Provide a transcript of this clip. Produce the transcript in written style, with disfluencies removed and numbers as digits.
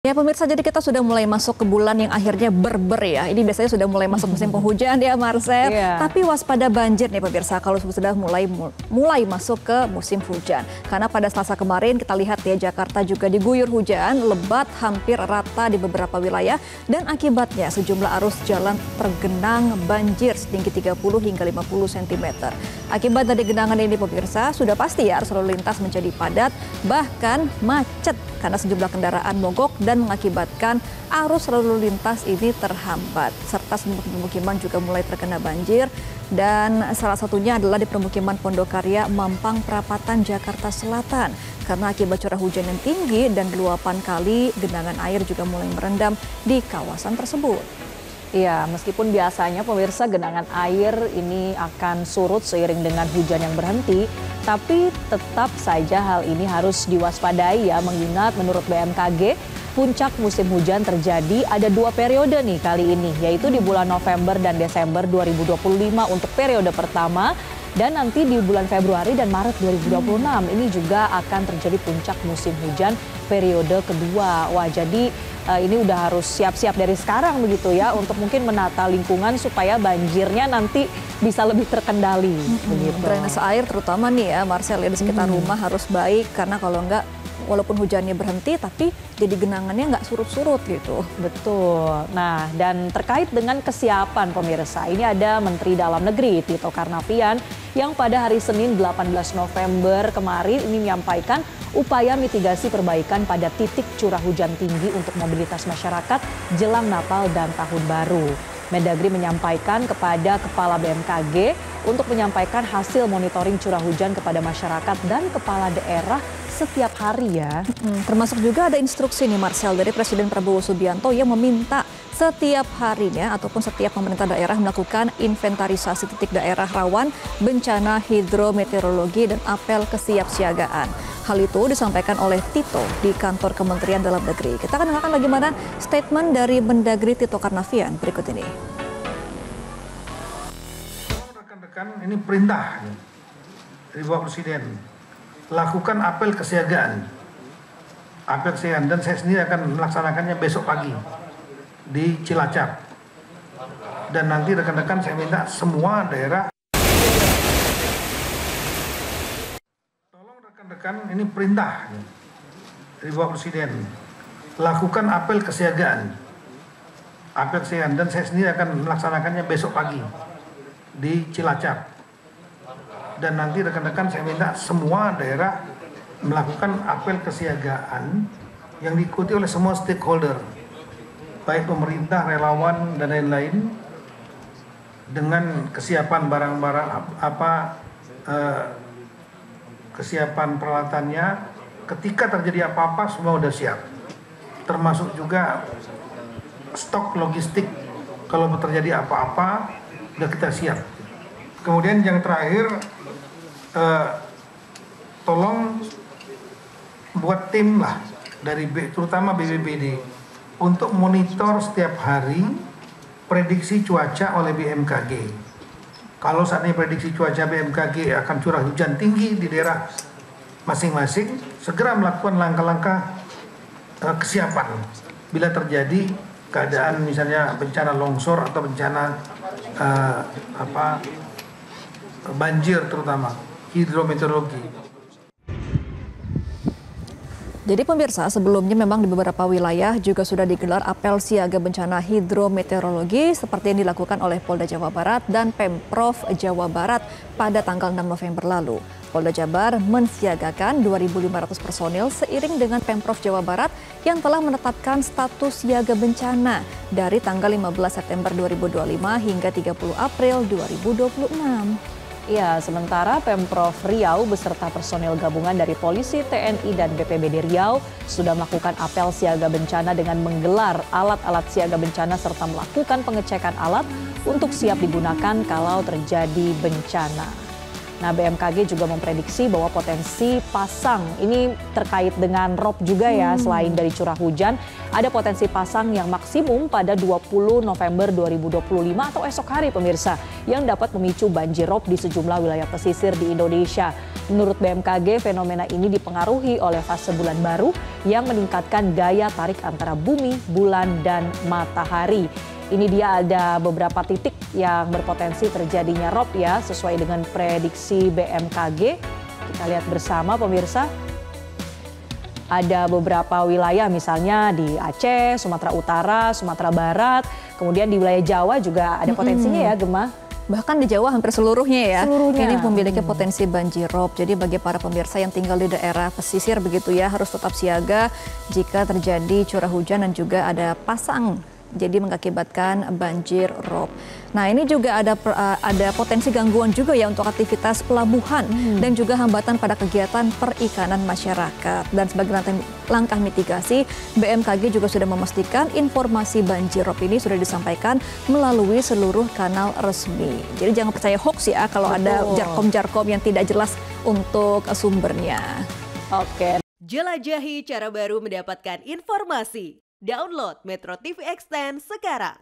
Ya pemirsa, jadi kita sudah mulai masuk ke bulan yang akhirnya berber ya. Ini biasanya sudah mulai masuk musim penghujan ya Marcel. Tapi waspada banjir nih pemirsa kalau sudah mulai masuk ke musim hujan. Karena pada Selasa kemarin kita lihat ya Jakarta juga diguyur hujan lebat hampir rata di beberapa wilayah. Dan akibatnya sejumlah arus jalan tergenang banjir setinggi 30 hingga 50 cm. Akibat dari genangan ini pemirsa sudah pasti ya arus lalu lintas menjadi padat bahkan macet. Karena sejumlah kendaraan mogok dan mengakibatkan arus lalu lintas ini terhambat. Serta sejumlah permukiman juga mulai terkena banjir. Dan salah satunya adalah di permukiman Pondokarya, Mampang, Perapatan, Jakarta Selatan. Karena akibat curah hujan yang tinggi dan luapan kali, genangan air juga mulai merendam di kawasan tersebut. Iya, meskipun biasanya pemirsa genangan air ini akan surut seiring dengan hujan yang berhenti, tapi tetap saja hal ini harus diwaspadai ya, mengingat menurut BMKG puncak musim hujan terjadi ada 2 periode nih kali ini, yaitu di bulan November dan Desember 2025 untuk periode pertama, dan nanti di bulan Februari dan Maret 2026 ini juga akan terjadi puncak musim hujan periode kedua. Wah, jadi ini udah harus siap-siap dari sekarang begitu ya untuk mungkin menata lingkungan supaya banjirnya nanti bisa lebih terkendali. Begitu. Drainase air terutama nih ya Marcel ya, di sekitar rumah harus baik karena kalau enggak walaupun hujannya berhenti tapi jadi genangannya nggak surut-surut gitu. Betul. Nah, dan terkait dengan kesiapan pemirsa, ini ada Menteri Dalam Negeri Tito Karnavian yang pada hari Senin 18 November kemarin ini menyampaikan upaya mitigasi perbaikan pada titik curah hujan tinggi untuk mobilitas masyarakat jelang Natal dan Tahun Baru. Mendagri menyampaikan kepada Kepala BMKG untuk menyampaikan hasil monitoring curah hujan kepada masyarakat dan kepala daerah setiap hari ya. Termasuk juga ada instruksi nih Marcel dari Presiden Prabowo Subianto yang meminta setiap harinya ataupun setiap pemerintah daerah melakukan inventarisasi titik daerah rawan bencana hidrometeorologi dan apel kesiapsiagaan. Hal itu disampaikan oleh Tito di kantor Kementerian Dalam Negeri. Kita akan dengarkan bagaimana statement dari Mendagri Tito Karnavian berikut ini. Rekan-rekan, ini perintah dari Bapak Presiden. Lakukan apel kesiagaan. Apel kesiagaan, dan saya sendiri akan melaksanakannya besok pagi di Cilacap. Dan nanti rekan-rekan saya minta semua daerah. Tolong rekan-rekan, ini perintah dari Bapak Presiden. Lakukan apel kesiagaan. Apel kesiagaan, dan saya sendiri akan melaksanakannya besok pagi di Cilacap. Dan nanti rekan-rekan saya minta semua daerah melakukan apel kesiagaan yang diikuti oleh semua stakeholder, baik pemerintah, relawan, dan lain-lain, dengan kesiapan barang-barang kesiapan peralatannya. Ketika terjadi apa-apa semua udah siap, termasuk juga stok logistik kalau terjadi apa-apa udah kita siap. Kemudian yang terakhir, tolong buat tim lah dari terutama BPBD untuk monitor setiap hari prediksi cuaca oleh BMKG. Kalau saat ini prediksi cuaca BMKG akan curah hujan tinggi di daerah masing-masing, segera melakukan langkah-langkah kesiapan bila terjadi keadaan misalnya bencana longsor atau bencana banjir, terutama hidrometeorologi. Jadi pemirsa, sebelumnya memang di beberapa wilayah juga sudah digelar apel siaga bencana hidrometeorologi seperti yang dilakukan oleh Polda Jawa Barat dan Pemprov Jawa Barat pada tanggal 6 November lalu. Polda Jabar mensiagakan 2.500 personil seiring dengan Pemprov Jawa Barat yang telah menetapkan status siaga bencana dari tanggal 15 September 2025 hingga 30 April 2026. Ya, sementara Pemprov Riau beserta personil gabungan dari polisi, TNI, dan BPBD Riau sudah melakukan apel siaga bencana dengan menggelar alat-alat siaga bencana serta melakukan pengecekan alat untuk siap digunakan kalau terjadi bencana. Nah, BMKG juga memprediksi bahwa potensi pasang ini terkait dengan rob juga ya, selain dari curah hujan, ada potensi pasang yang maksimum pada 20 November 2025 atau esok hari pemirsa, yang dapat memicu banjir rob di sejumlah wilayah pesisir di Indonesia. Menurut BMKG, fenomena ini dipengaruhi oleh fase bulan baru yang meningkatkan daya tarik antara bumi, bulan, dan matahari. Ini dia ada beberapa titik yang berpotensi terjadinya rob ya, sesuai dengan prediksi BMKG. Kita lihat bersama pemirsa. Ada beberapa wilayah misalnya di Aceh, Sumatera Utara, Sumatera Barat, kemudian di wilayah Jawa juga ada potensinya ya, Gemma. Bahkan di Jawa hampir seluruhnya ya. Seluruhnya. Ini memiliki potensi banjir rob. Jadi bagi para pemirsa yang tinggal di daerah pesisir begitu ya, harus tetap siaga jika terjadi curah hujan dan juga ada pasang. Jadi mengakibatkan banjir rob. Nah ini juga ada potensi gangguan juga ya untuk aktivitas pelabuhan dan juga hambatan pada kegiatan perikanan masyarakat. Dan sebagai langkah mitigasi, BMKG juga sudah memastikan informasi banjir rob ini sudah disampaikan melalui seluruh kanal resmi. Jadi jangan percaya hoax ya kalau ada jarkom-jarkom yang tidak jelas untuk sumbernya. Oke. Jelajahi cara baru mendapatkan informasi. Download Metro TV Extend sekarang.